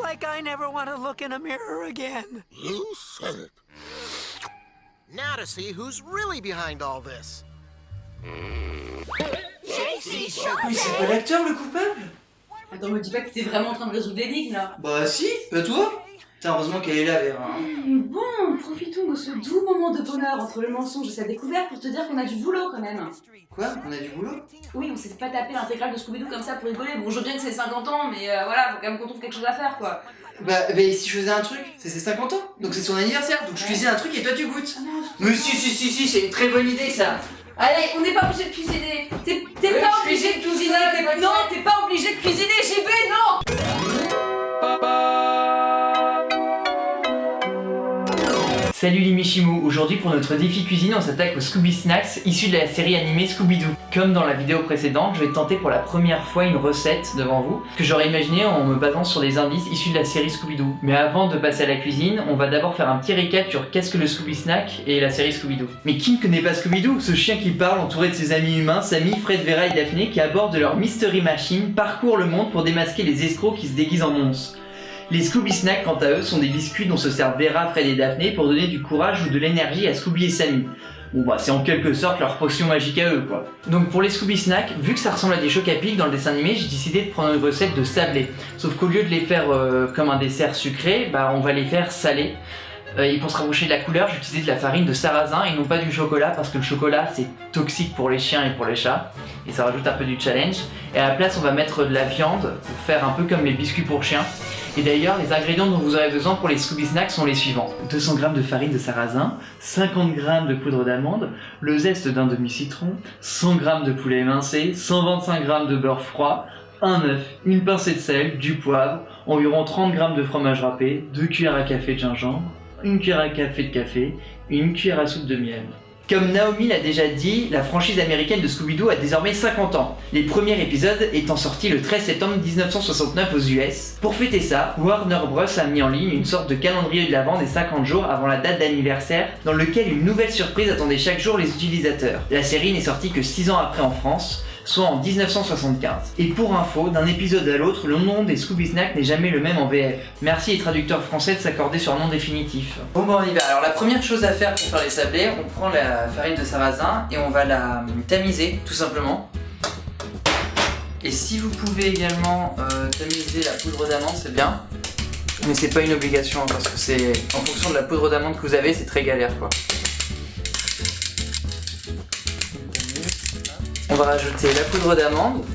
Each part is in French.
Like I never want to look in a mirror again. You said it. Now to see who's really behind all this. Mais c'est pas l'acteur le coupable? Attends, me dis pas que t'es vraiment en train de résoudre l'énigme là. Bah si, pas toi. Putain, heureusement qu'elle est là, Vera. Bon, profitons de ce doux moment de bonheur entre le mensonge et sa découverte pour te dire qu'on a du boulot quand même. Quoi? On a du boulot? Oui, on s'est pas tapé l'intégrale de Scooby-Doo comme ça pour rigoler. Bon, je veux bien que c'est 50 ans, mais voilà, faut quand même qu'on trouve quelque chose à faire quoi. Bah, si je faisais un truc, c'est ses 50 ans, donc c'est son anniversaire, donc je cuisine un truc et toi tu goûtes. Ah non, Mais si, c'est une très bonne idée ça. allez, on n'est pas obligé de cuisiner. T'es Ouais, pas je obligé de cuisine tout cuisiner. seul, Non, t'es pas obligé de cuisiner, JB, non. Salut les Michimous, aujourd'hui pour notre défi cuisine on s'attaque aux Scooby Snacks issus de la série animée Scooby-Doo. Comme dans la vidéo précédente, je vais tenter pour la première fois une recette devant vous que j'aurais imaginé en me basant sur des indices issus de la série Scooby-Doo. Mais avant de passer à la cuisine, on va d'abord faire un petit récap sur qu'est-ce que le Scooby Snack et la série Scooby-Doo. Mais qui ne connaît pas Scooby-Doo? Ce chien qui parle entouré de ses amis humains, Sammy, Fred, Vera et Daphné qui à bord de leur Mystery Machine parcourent le monde pour démasquer les escrocs qui se déguisent en monstres. Les Scooby Snacks, quant à eux, sont des biscuits dont se servent Vera, Fred et Daphné pour donner du courage ou de l'énergie à Scooby et Sammy. Bon bah c'est en quelque sorte leur potion magique à eux quoi. Donc pour les Scooby Snacks, vu que ça ressemble à des chocs à pic dans le dessin animé, j'ai décidé de prendre une recette de sablés. Sauf qu'au lieu de les faire comme un dessert sucré, bah on va les faire salés. Et pour se rapprocher de la couleur, j'ai utilisé de la farine de sarrasin et non pas du chocolat parce que le chocolat c'est toxique pour les chiens et pour les chats et ça rajoute un peu du challenge. Et à la place on va mettre de la viande pour faire un peu comme les biscuits pour chiens. Et d'ailleurs les ingrédients dont vous aurez besoin pour les Scooby Snacks sont les suivants: 200 g de farine de sarrasin, 50 g de poudre d'amande, le zeste d'un demi-citron, 100 g de poulet émincé, 125 g de beurre froid, un œuf, une pincée de sel, du poivre, environ 30 g de fromage râpé, 2 cuillères à café de gingembre, une cuillère à café de café et une cuillère à soupe de miel. Comme Naomi l'a déjà dit, la franchise américaine de Scooby-Doo a désormais 50 ans, les premiers épisodes étant sortis le 13 septembre 1969 aux US. Pour fêter ça, Warner Bros a mis en ligne une sorte de calendrier de l'Avent des 50 jours avant la date d'anniversaire, dans lequel une nouvelle surprise attendait chaque jour les utilisateurs. La série n'est sortie que 6 ans après en France, soit en 1975. Et pour info, d'un épisode à l'autre, le nom des Scooby Snacks n'est jamais le même en VF. Merci les traducteurs français de s'accorder sur un nom définitif. Bon bah on y va. Alors la première chose à faire pour faire les sablés, on prend la farine de sarrasin et on va la tamiser tout simplement. Et si vous pouvez également tamiser la poudre d'amande, c'est bien. Mais c'est pas une obligation hein, parce que c'est en fonction de la poudre d'amande que vous avez, c'est très galère quoi. On va rajouter la poudre d'amande.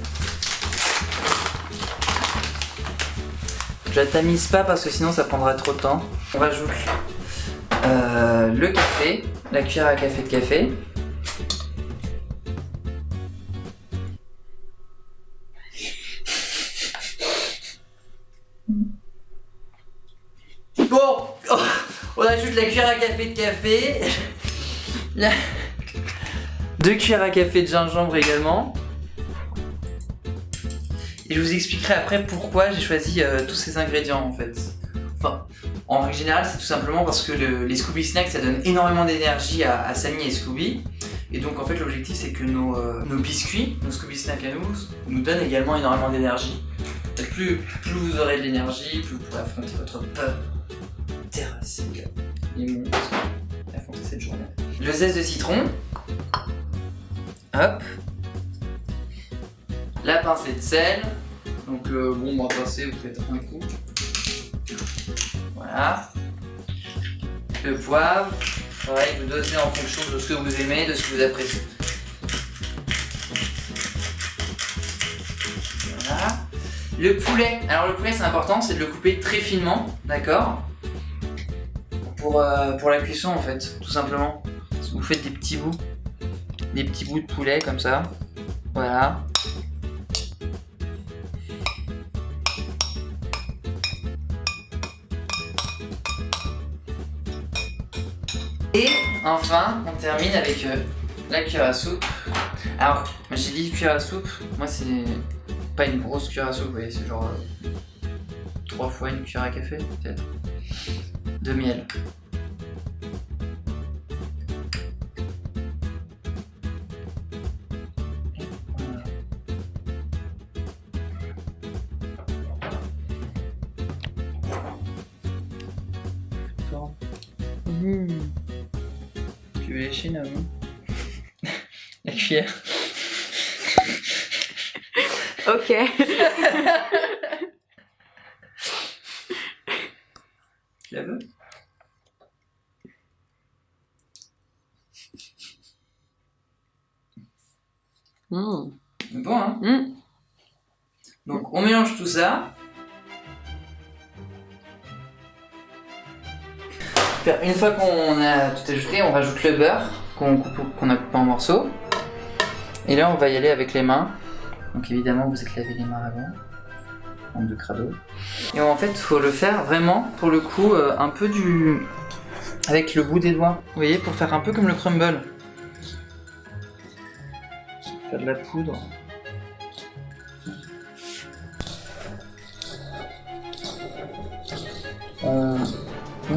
Je la tamise pas parce que sinon ça prendra trop de temps. On rajoute le café, la cuillère à café de café. Bon, on ajoute la cuillère à café de café. 2 cuillères à café de gingembre également. Et je vous expliquerai après pourquoi j'ai choisi tous ces ingrédients en fait. Enfin, en règle générale, c'est tout simplement parce que les Scooby Snacks ça donne énormément d'énergie à Sammy et Scooby. Et donc en fait l'objectif c'est que nos biscuits, nos Scooby Snacks à nous donnent également énormément d'énergie. Plus vous aurez de l'énergie, plus vous pourrez affronter votre peur, terrasser les monstres et affronter cette journée. Le zeste de citron. Hop. La pincée de sel. Donc bon, on va passer, vous faites un coup. Voilà. Le poivre. Pareil, vous dosez en fonction de ce que vous aimez, de ce que vous appréciez. Voilà. Le poulet. Alors le poulet c'est important, c'est de le couper très finement, d'accord, pour la cuisson en fait, tout simplement. Vous faites des petits bouts de poulet comme ça. Voilà. Et enfin, on termine avec la cuillère à soupe. Alors, moi j'ai dit cuillère à soupe, moi c'est pas une grosse cuillère à soupe, vous voyez, c'est genre 3 fois une cuillère à café, peut-être. De miel. Tu veux lécher, Naomi? La cuillère. Ok. Tu la veux? Bon, hein? Donc, on mélange tout ça. Une fois qu'on a tout ajouté, on rajoute le beurre qu'on a coupé en morceaux. Et là, on va y aller avec les mains. Donc évidemment, vous êtes lavé les mains avant. En de crado. Et en fait, il faut le faire vraiment, pour le coup, un peu avec le bout des doigts. Vous voyez, pour faire un peu comme le crumble. Faire de la poudre.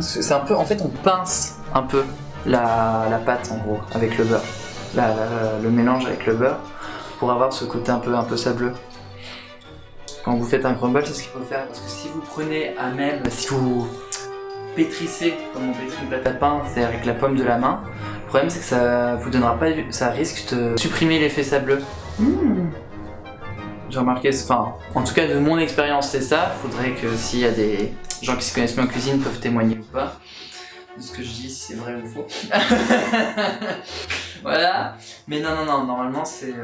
C'est un peu, en fait, on pince un peu la pâte en gros avec le beurre, le mélange avec le beurre pour avoir ce côté un peu sableux. Quand vous faites un crumble, c'est ce qu'il faut faire parce que si vous prenez à même, si vous pétrissez comme on pétrit une pâte à pain, c'est avec la paume de la main, le problème c'est que ça vous donnera pas, ça risque de supprimer l'effet sableux. J'ai remarqué, enfin, en tout cas de mon expérience c'est ça. Faudrait que s'il y a des gens qui se connaissent mieux en cuisine peuvent témoigner ou pas de ce que je dis, si c'est vrai ou faux. Voilà. Mais non, normalement c'est...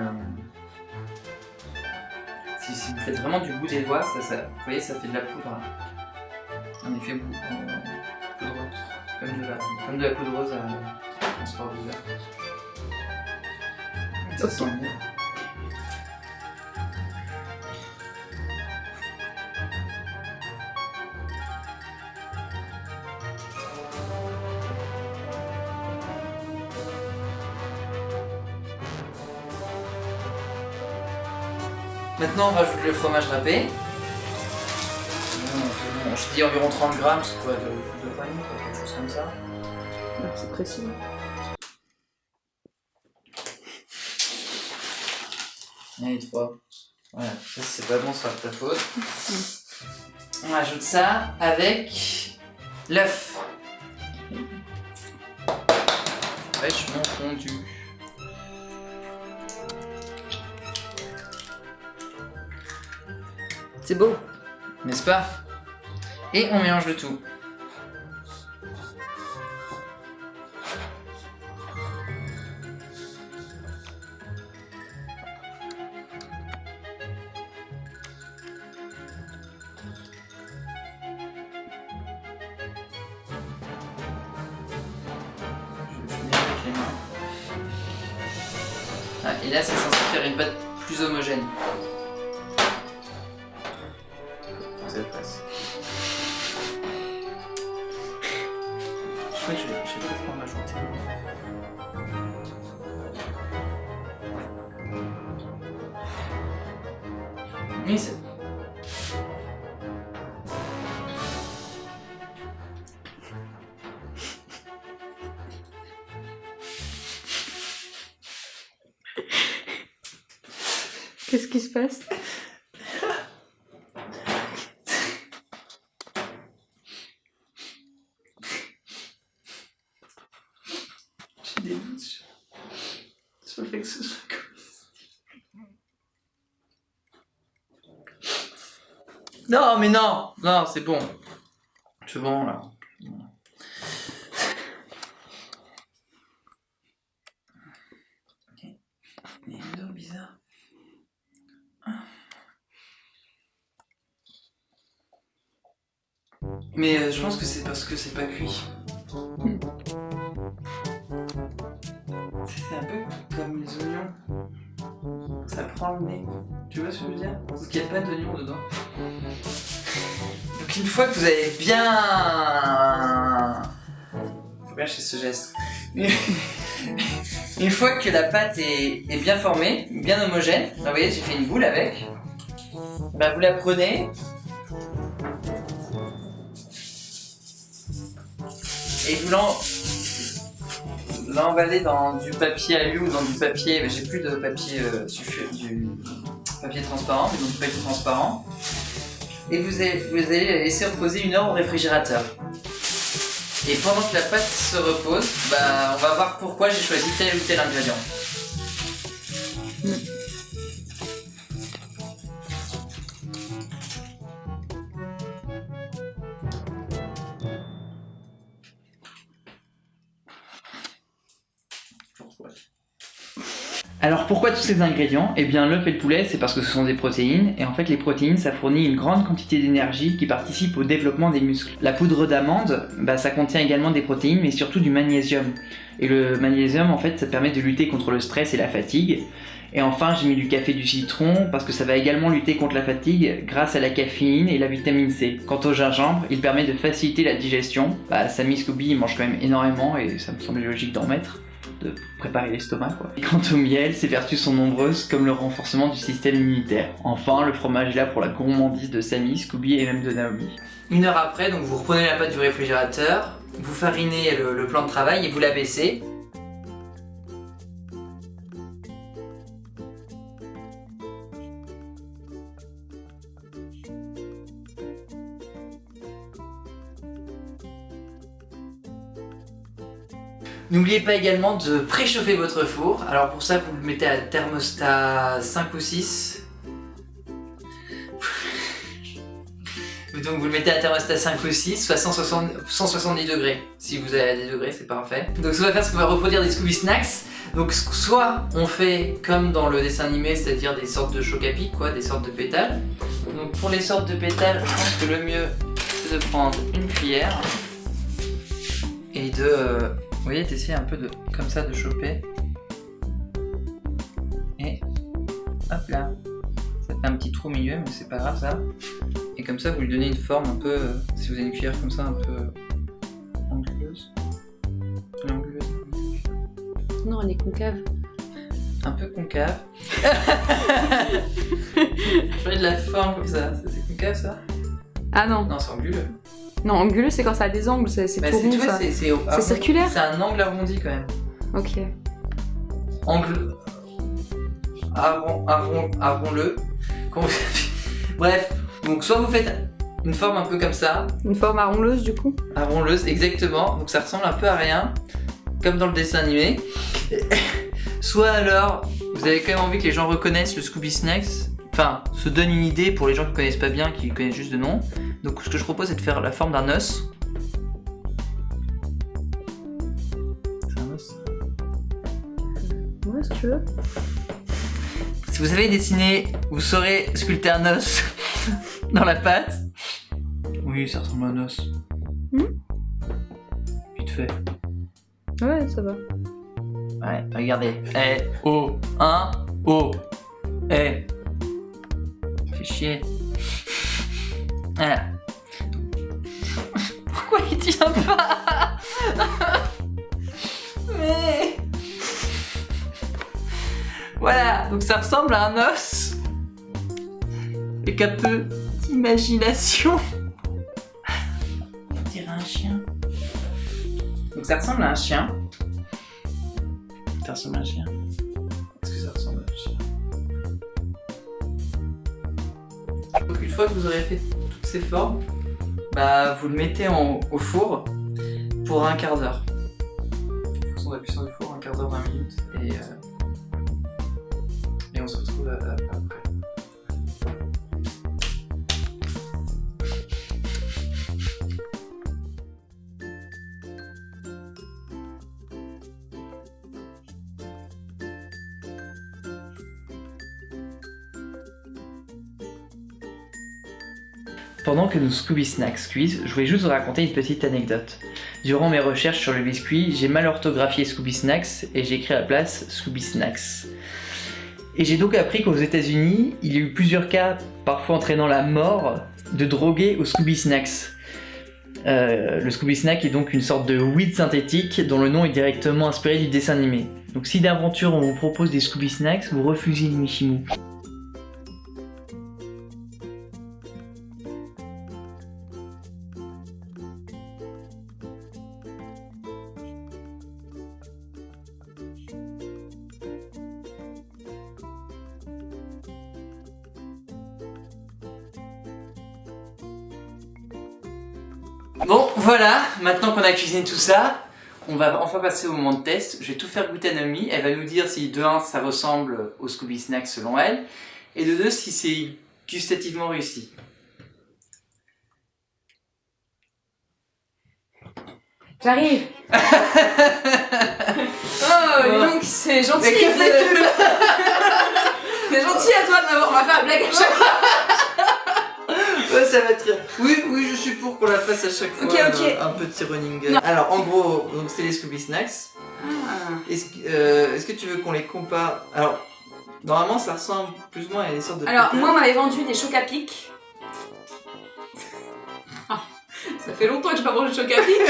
Si vous faites vraiment du bout des doigts, vous voyez, ça fait de la poudre. Un effet poudreux. Comme de la poudreuse à transport de verre. Ça sent bien. Maintenant on rajoute le fromage râpé. Je dis environ 30 grammes, c'est quoi, de vanille, quelque chose comme ça. C'est précis. Allez, 3. Voilà, ça c'est pas bon, ça sera de ta faute. On rajoute ça avec l'œuf. Fraîchement fondu. C'est beau. N'est-ce pas? Et on mélange le tout. Je vais avec les mains. Ah, et là, c'est censé faire une pâte plus homogène. Je crois que je vais pas prendre ma chantier. Oui, c'est... Qu'est-ce qui se passe? J'ai des doutes sur le fait que ce soit comestible. Non, mais non! Non, c'est bon. C'est bon, là. Ok. Il y a une odeur bizarre. Mais je pense que c'est parce que c'est pas cuit. C'est un peu comme les oignons. Ça prend le nez. Tu vois ce que je veux dire? Parce qu'il n'y a pas d'oignons dedans. Donc une fois que vous avez bien... Faut bien chez ce geste. Une fois que la pâte est bien formée, bien homogène, là, vous voyez j'ai fait une boule avec. Bah, vous la prenez. Et vous l'emballez dans du papier alu ou dans du papier, j'ai plus de papier du papier transparent, mais dans du papier transparent. Et vous allez la laisser reposer 1 heure au réfrigérateur. Et pendant que la pâte se repose, bah, on va voir pourquoi j'ai choisi tel ou tel ingrédient. Alors pourquoi tous ces ingrédients? Eh bien l'œuf et le poulet c'est parce que ce sont des protéines et en fait les protéines ça fournit une grande quantité d'énergie qui participe au développement des muscles. La poudre d'amande, bah, ça contient également des protéines mais surtout du magnésium. Et le magnésium en fait ça permet de lutter contre le stress et la fatigue. Et enfin j'ai mis du café du citron parce que ça va également lutter contre la fatigue grâce à la caféine et la vitamine C. Quant au gingembre, il permet de faciliter la digestion. Bah, Sammy Scooby il mange quand même énormément et ça me semblait logique d'en mettre, de préparer l'estomac quoi. Et quant au miel, ses vertus sont nombreuses comme le renforcement du système immunitaire. Enfin, le fromage est là pour la gourmandise de Sammy, Scooby et même de Naomi. 1 heure après, donc vous reprenez la pâte du réfrigérateur, vous farinez le plan de travail et vous l'abaissez. N'oubliez pas également de préchauffer votre four. Alors pour ça, vous le mettez à thermostat 5 ou 6. Donc vous le mettez à thermostat 5 ou 6, soit 170 degrés. Si vous avez des degrés, c'est parfait. Donc ce qu'on va faire, c'est qu'on va reproduire des Scooby Snacks. Donc soit on fait comme dans le dessin animé, c'est-à-dire des sortes de choc à pic, quoi, des sortes de pétales. Donc pour les sortes de pétales, je pense que le mieux, c'est de prendre une cuillère et de... vous voyez, t'essayes un peu de, comme ça, de choper. Et hop là. Ça fait un petit trou au milieu, mais c'est pas grave ça. Et comme ça, vous lui donnez une forme un peu, si vous avez une cuillère comme ça, un peu anguleuse. Anguleuse. Non, elle est concave. Un peu concave. Fais de la forme comme ça. C'est concave ça? Ah non. Non, c'est anguleux. Non, anguleux, c'est quand ça a des angles, c'est Bah, tout rond, tu vois, ça. c'est circulaire. C'est un angle arrondi quand même. Ok. Angle arrond-le. Bref, donc soit vous faites une forme un peu comme ça, Une forme arrondeuse, du coup. arrondeuse exactement, donc ça ressemble un peu à rien, comme dans le dessin animé. Soit alors, vous avez quand même envie que les gens reconnaissent le Scooby Snacks, enfin, se donnent une idée pour les gens qui connaissent pas bien, qui connaissent juste de nom. Donc ce que je propose c'est de faire la forme d'un os. C'est un os. Ouais, si tu veux. Si vous savez dessiner, vous saurez sculpter un os dans la pâte. Oui, ça ressemble à un os. Vite fait. Ouais, ça va. Ouais, regardez. O, 1, O. Fais chier. Voilà. Pourquoi il tient pas? Mais... Voilà, donc ça ressemble à un os. Avec un peu d'imagination. On dirait un chien. Donc ça ressemble à un chien. Ça ressemble à un chien. Est-ce que ça ressemble à un chien? Donc une fois que vous aurez fait toutes ces formes, bah vous le mettez au four pour un quart d'heure. En fonction de la puissance du four, un quart d'heure, 20 minutes. Et on se retrouve après. Pendant que nos Scooby Snacks cuisent, je voulais juste vous raconter une petite anecdote. Durant mes recherches sur le biscuit, j'ai mal orthographié Scooby Snacks et j'ai écrit à la place Scooby Snacks. Et j'ai donc appris qu'aux États-Unis, il y a eu plusieurs cas, parfois entraînant la mort, de drogués aux Scooby Snacks. Le Scooby Snack est donc une sorte de weed synthétique dont le nom est directement inspiré du dessin animé. Donc si d'aventure on vous propose des Scooby Snacks, vous refusez les Michimou. Bon, voilà, maintenant qu'on a cuisiné tout ça, on va enfin passer au moment de test. Je vais tout faire goûter à Naomi. Elle va nous dire si de 1 ça ressemble au Scooby Snack selon elle, et de 2 si c'est gustativement réussi. J'arrive. Oh, dis donc, c'est gentil. Mais que fais-tu C'est gentil à toi de m'avoir. On va faire la blague à chaque fois. Ouais, ça va être très... Oui, je suis pour qu'on la fasse à chaque fois. Ok. Un petit running gag. Non. Alors, en gros, donc c'est les Scooby Snacks. Ah. Est-ce que tu veux qu'on les compare? Alors, normalement, ça ressemble plus ou moins à des sortes de... Alors, pétards. moi, on m'avait vendu des chocs à pic. Ça fait longtemps que je n'ai pas mangé de chocs à pic.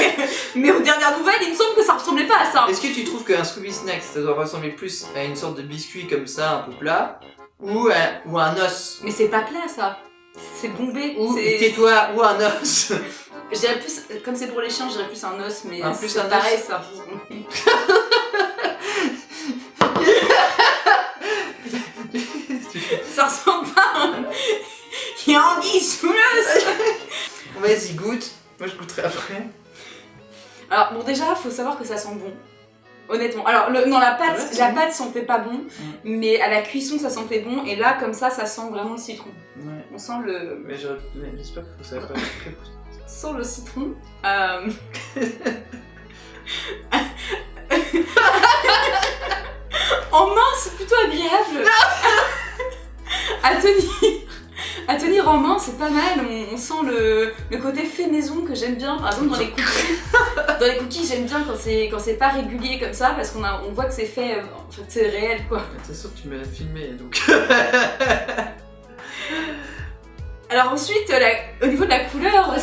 Mais aux dernières nouvelles, il me semble que ça ressemblait pas à ça. Est-ce que tu trouves qu'un Scooby Snack, ça doit ressembler plus à une sorte de biscuit comme ça, un peu plat, ou un os? Mais c'est pas plat, ça. C'est bombé. Ou, C'est- tais-toi, ou un os? Je dirais plus, comme c'est pour les chiens, je dirais plus un os, mais Ah, plus c'est un os. pareil, ça. Ça ressemble pas à un... Il y a anguille sous l'os. Vas-y, goûte. Moi, je goûterai après. Alors, bon, déjà, faut savoir que ça sent bon. Honnêtement. Alors, non, la pâte, Ouais, c'est la bon. pâte sentait pas bon, mais à la cuisson, ça sentait bon, et là, comme ça sent vraiment le citron. Ouais. On sent le... Mais j'espère que ça va pas être très Sans le citron. En main, c'est plutôt agréable. À tenir en main, c'est pas mal. On sent le côté fait maison que j'aime bien. Par exemple, dans les cookies. Dans les cookies, j'aime bien quand c'est pas régulier comme ça, parce qu'on voit que c'est fait. En fait, c'est réel, quoi. C'est sûr que tu m'as filmé, donc... Alors ensuite, au niveau de la couleur,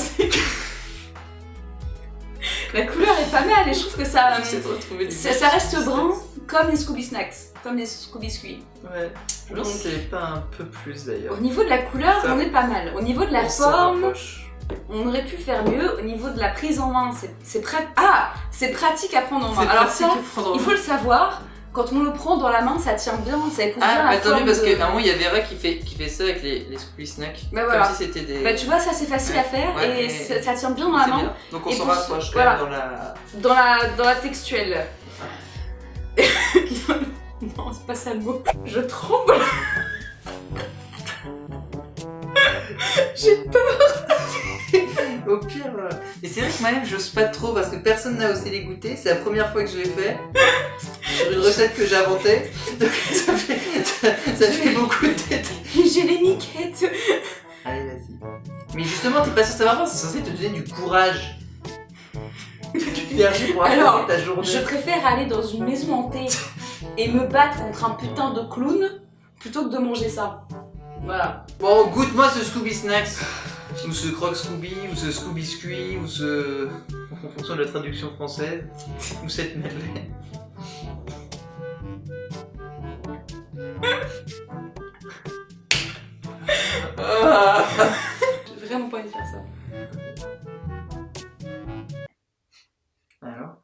la couleur est pas mal et je trouve que ça, J'essaie de retrouver des ça reste brun comme les Scooby Snacks, comme les Scooby Biscuits. Ouais. Je pense que c'est pas un peu plus d'ailleurs. Au niveau de la couleur, Ça- on est pas mal. Au niveau de la On se forme, rapproche. on aurait pu faire mieux. Au niveau de la prise en main, c'est pratique à prendre en main. C'est Alors pratique ça, à prendre en il faut main. le savoir. Quand on le prend dans la main, ça tient bien, ça épouse bien Ah, la attendez, forme parce de- qu'à un moment, il y a Vera qui fait ça avec les Scooby Snacks. Bah voilà. Comme si c'était des... Bah tu vois, ça c'est facile à faire Ouais, et mais- ça tient bien dans la C'est main. bien. Donc on Et s'en pour rapproche quand voilà. même dans la... Dans la textuelle. Non, c'est pas ça le mot. Je tremble. J'ai peur. Au pire... Et c'est vrai que moi-même, j'ose pas trop parce que personne n'a osé les goûter. C'est la première fois que je l'ai fait. Sur une recette que j'inventais. Donc ça fait beaucoup de tête. J'ai les miquettes. Allez, vas-y. Mais justement, t'es pas censé savoir, c'est censé te donner du courage. De l'énergie pour Alors, affronter ta journée. Je préfère aller dans une maison hantée et me battre contre un putain de clown plutôt que de manger ça. Voilà. Bon, goûte-moi ce Scooby Snacks. Ou ce Croque Scooby, ou ce Scooby Squee, ou ce... En fonction de la traduction française. Ou cette Madeleine. J'ai vraiment pas envie de faire ça. Alors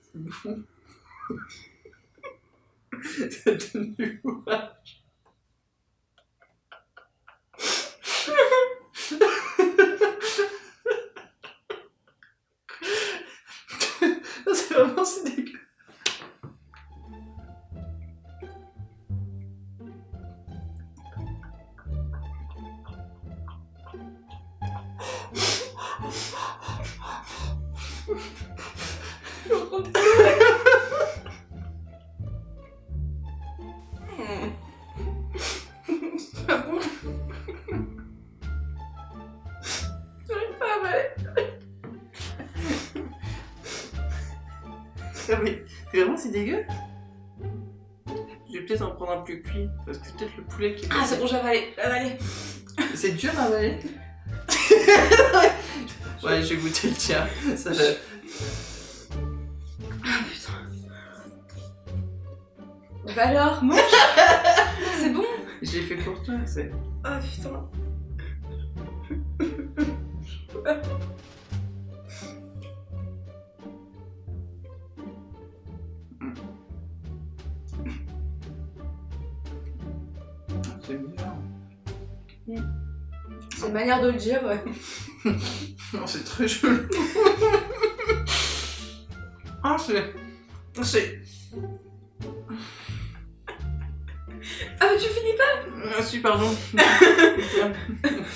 c'est bon. Ça donne du courage. C'est vraiment c'est dégueu. C'est pas bon. J'arrive pas à avaler. Ah mais c'est vraiment si dégueu. Je vais peut-être en prendre un plus cuit parce que c'est peut-être le poulet qui est Ah c'est bon, j'ai avalé. C'est dur à avaler. Ouais, je vais goûter le tien. Ça va. Ah putain. Bah alors, mange. C'est bon. Je l'ai fait pour toi, c'est. Ah putain. C'est bien. C'est une manière de le dire, ouais. Non, c'est très chelou. Ah, c'est... Ah, mais tu finis pas? Ah si, pardon.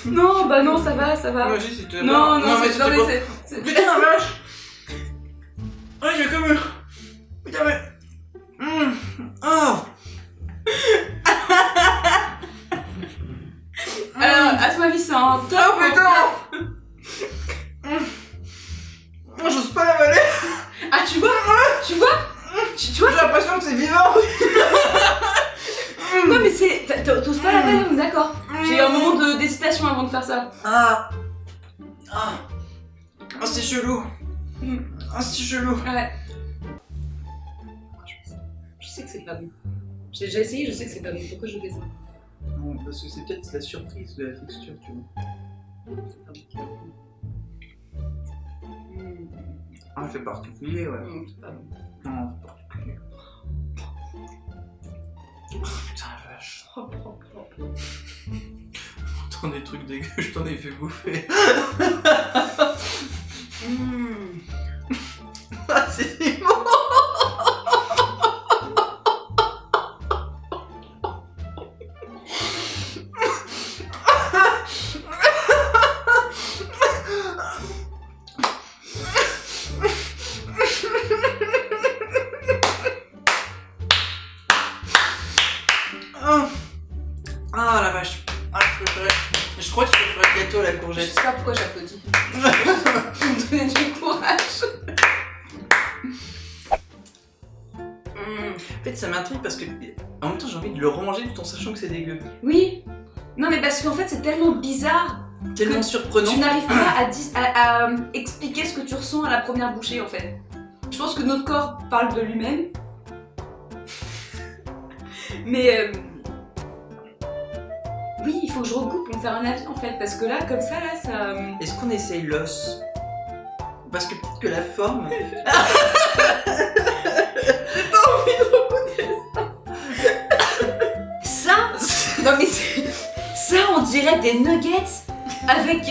Non, bah non, ça va, ça va. Moi aussi, c'était... Non, non, mais c'est... Non, c'était mais pas... c'est... Putain, la vache. Ah, j'ai comme... Putain, mais... Oh. Alors, à ton avis, c'est un top? Oh, putain. J'ose pas l'avaler. Ah, tu vois? Tu vois? Tu vois? J'ai l'impression que c'est vivant. Non, mais c'est... T'oses pas la faire, d'accord. J'ai eu un moment d'hésitation avant de faire ça. Ah, c'est chelou. Ah, c'est chelou. Ouais. Je sais que c'est pas bon. J'ai déjà essayé, je sais que c'est pas bon. Pourquoi je fais ça? Non, parce que c'est peut-être la surprise de la texture, tu vois. Ah, c'est particulier, ouais. C'est pas bon. Non, c'est particulier. Oh, putain, la vache. Tant des trucs dégueux, je t'en ai fait bouffer. Ah, c'est immense. Ah la vache. Ah, je crois que je préfère le gâteau à la Je courgette. sais pas pourquoi j'applaudis. Pour me donner du courage. En fait, ça m'intrigue parce que en même temps, j'ai envie de le remanger tout en sachant que c'est dégueu. Oui. Non, mais parce qu'en fait, c'est tellement bizarre. Tellement surprenant. Tu n'arrives pas à expliquer ce que tu ressens à la première bouchée, en fait. Je pense que notre corps parle de lui-même. Mais... Oui, il faut que je recoupe pour me faire un avis, en fait. Parce que là, comme ça, ça... Est-ce qu'on essaye l'os? Parce que peut-être que la forme... Ça Non, mais ça, on dirait des nuggets avec...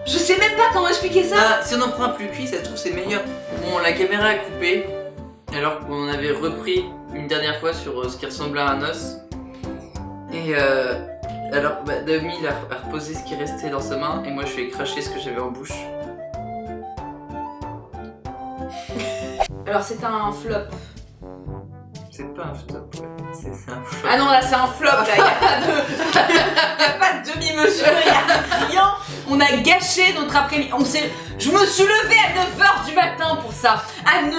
je sais même pas comment expliquer ça. Ah, si on en prend un plus cuit, ça se trouve c'est meilleur. Bon, la caméra a coupé, alors qu'on avait repris une dernière fois sur ce qui ressemble à un os. Et alors, Dami il a reposé ce qui restait dans sa main, et moi je lui ai craché ce que j'avais en bouche. Alors, c'est un flop. C'est pas un flop, ouais. C'est un flop. Ah non, là, c'est un flop, là. Il n'y a pas de demi-mesure, il n'y a rien. On a gâché notre après-midi. Je me suis levée à 9h du matin pour ça. À 9h...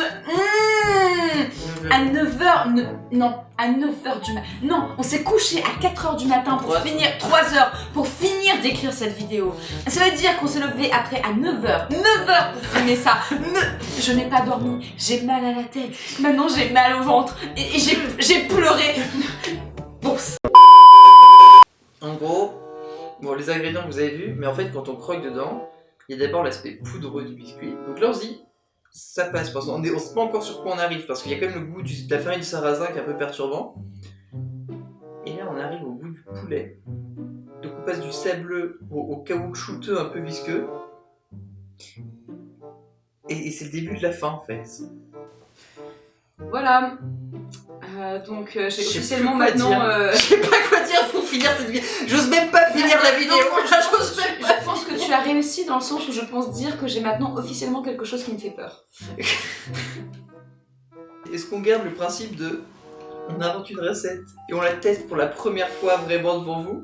Non, à 9h du matin. Non, on s'est couché à 4h du matin pour finir... 3h pour finir d'écrire cette vidéo. Ça veut dire qu'on s'est levé après à 9h. 9h pour filmer ça. Je n'ai pas dormi. J'ai mal à la tête. Maintenant, j'ai mal au ventre. Et j'ai pleuré. Bon, En gros, bon, les ingrédients vous avez vu, mais en fait quand on croque dedans, il y a d'abord l'aspect poudreux du biscuit. Donc là on se dit, ça passe, parce qu'on ne sait pas encore sur quoi on arrive, parce qu'il y a quand même le goût de la farine du sarrasin qui est un peu perturbant. Et là on arrive au goût du poulet. Donc on passe du sableux au caoutchouteux un peu visqueux. Et c'est le début de la fin en fait. voilà. Donc j'ai Je sais officiellement plus quoi maintenant... dire. Je sais pas quoi dire pour finir cette vidéo. J'ose même pas finir la vidéo. J'ose même pas. Je pense que tu as réussi dans le sens où je pense dire que j'ai maintenant officiellement quelque chose qui me fait peur. Est-ce qu'on garde le principe de on invente une recette et on la teste pour la première fois vraiment devant vous?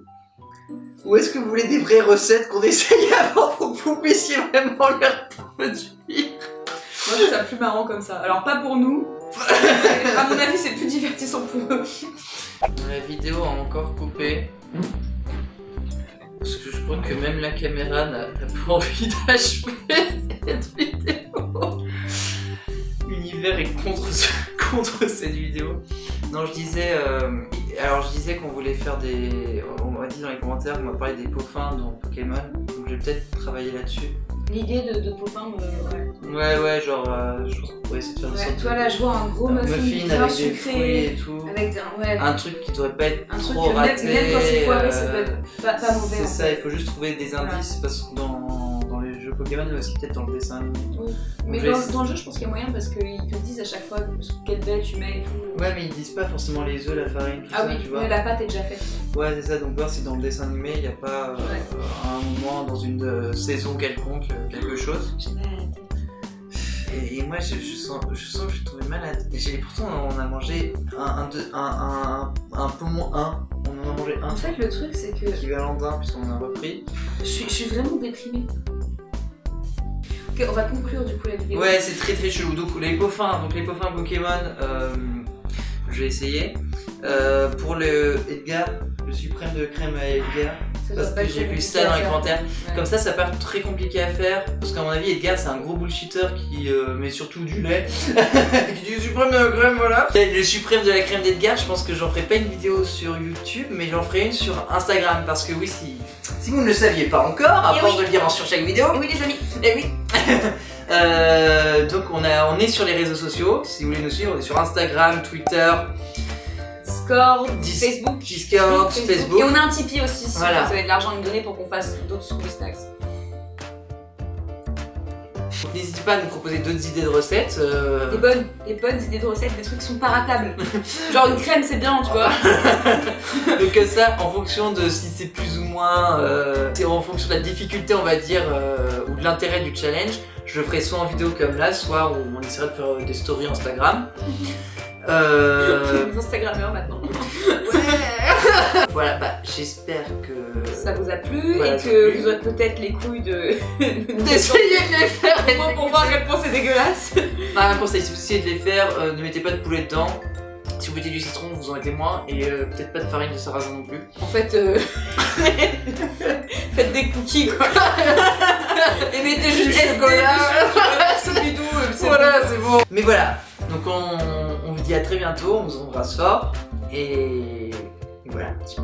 Ou est-ce que vous voulez des vraies recettes qu'on essaye avant pour que vous puissiez vraiment les reproduire? Moi je trouve ça plus marrant comme ça. Alors pas pour nous, mais à mon avis c'est plus divertissant pour eux. La vidéo a encore coupé. Parce que je crois que même la caméra n'a pas envie d'achever cette vidéo. L'univers est contre cette vidéo. Non, je disais, qu'on voulait faire des... On m'a dit dans les commentaires, on m'a parlé des peaux fins dans Pokémon. Donc je vais peut-être travailler là-dessus. L'idée de peau-fin, ouais. Ouais, genre, je pense qu'on pourrait essayer de faire une Ouais, sorte toi là, je vois un gros de muffin bien avec des fruits sucré, et tout. avec ouais, Un truc qui devrait pas être un truc trop que raté. même quand c'est foiré, ça peut être pas mauvais. C'est en ça, fait. il faut juste trouver des indices parce que dans les jeux Pokémon, mais aussi peut-être dans le dessin. Oui. Mais dans le jeu, je pense qu'il y a moyen parce qu'ils te disent à chaque fois quelle bête tu mets et tout. Ouais, mais ils disent pas forcément les œufs, la farine, tout Ah ça, oui, tu vois. mais la pâte est déjà faite. Ouais, c'est ça, donc voir si dans le dessin animé, il n'y a pas à un moment, dans une saison quelconque, quelque chose. J'ai mal à la tête. Et moi, je sens que je suis tombé malade. Et pourtant, on a mangé un peu moins un. On en a mangé un. En fait, le truc, c'est que Équivalent d'un, puisqu'on a repris. je suis vraiment déprimée. Ok, on va conclure du coup la vidéo. Ouais, c'est très très chelou. Donc les Pokémon Pokémon, je vais essayer. Pour le Edgar, le suprême de crème à Edgar, Ça doit parce pas que être j'ai trop vu compliqué ça dans à les faire. commentaires. Ouais. Comme ça paraît très compliqué à faire. Parce qu'à mon avis, Edgar, c'est un gros bullshitter qui met surtout du lait. Qui dit suprême de la crème, voilà. Et le suprême de la crème d'Edgar, je pense que j'en ferai pas une vidéo sur YouTube, mais j'en ferai une sur Instagram. Parce que oui, si vous ne le saviez pas encore, à force de le dire sur chaque vidéo. Et oui, les amis. Eh oui. Donc on est sur les réseaux sociaux. Si vous voulez nous suivre, on est sur Instagram, Twitter, Discord, Facebook. Discord, Facebook. Et on a un Tipeee aussi si Voilà. vous avez de l'argent à nous donner pour qu'on fasse d'autres Scooby Snacks. Donc, n'hésitez pas à nous proposer d'autres idées de recettes. Des bonnes idées de recettes, des trucs qui sont pas ratables. Genre une crème, c'est bien, tu vois. Donc comme ça, en fonction de si c'est plus ou moins, c'est en fonction de la difficulté, on va dire, ou de l'intérêt du challenge, je le ferai soit en vidéo comme là, soit on essaiera de faire des stories Instagram. Les Instagrammeurs maintenant. Voilà, bah j'espère que Ça vous a plu Voilà, et ça que a plu. vous aurez peut-être les couilles de. d'essayer de les faire. pour voir à quel point c'est dégueulasse. Un conseil, si vous essayez de les faire, ne mettez pas de poulet dedans. Si vous mettez du citron, vous en mettez moins. Et peut-être pas de farine de sarrasin non plus. En fait, faites des cookies quoi. Et mettez juste Du SD chocolat. dessus, Scooby-Doo, c'est Voilà, bon. c'est bon. Mais voilà, donc on vous dit à très bientôt, on vous embrasse fort. Et voilà, je sais pas.